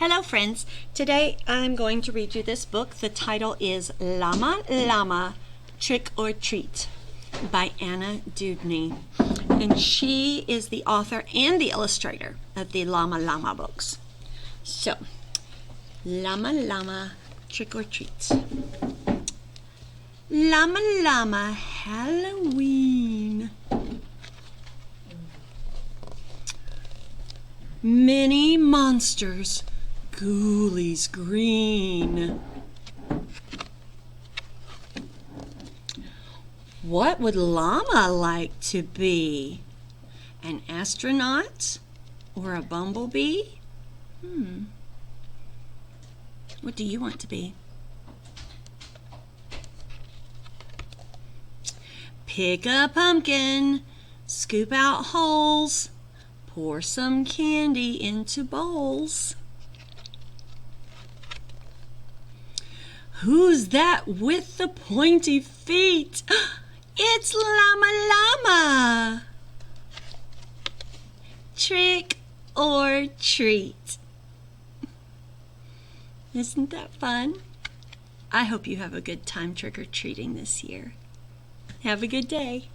Hello friends, today I'm going to read you this book. The title is Llama, Llama, Trick or Treat by Anna Dewdney. And she is the author and the illustrator of the Llama, Llama books. So, Llama, Llama, Trick or Treat. Llama, Llama, Halloween. Many monsters, ghoulies green. What would Llama like to be? An astronaut or a bumblebee? What do you want to be? Pick a pumpkin, scoop out holes, pour some candy into bowls. Who's that with the pointy feet? It's Llama Llama! Trick or treat. Isn't that fun? I hope you have a good time trick-or-treating this year. Have a good day.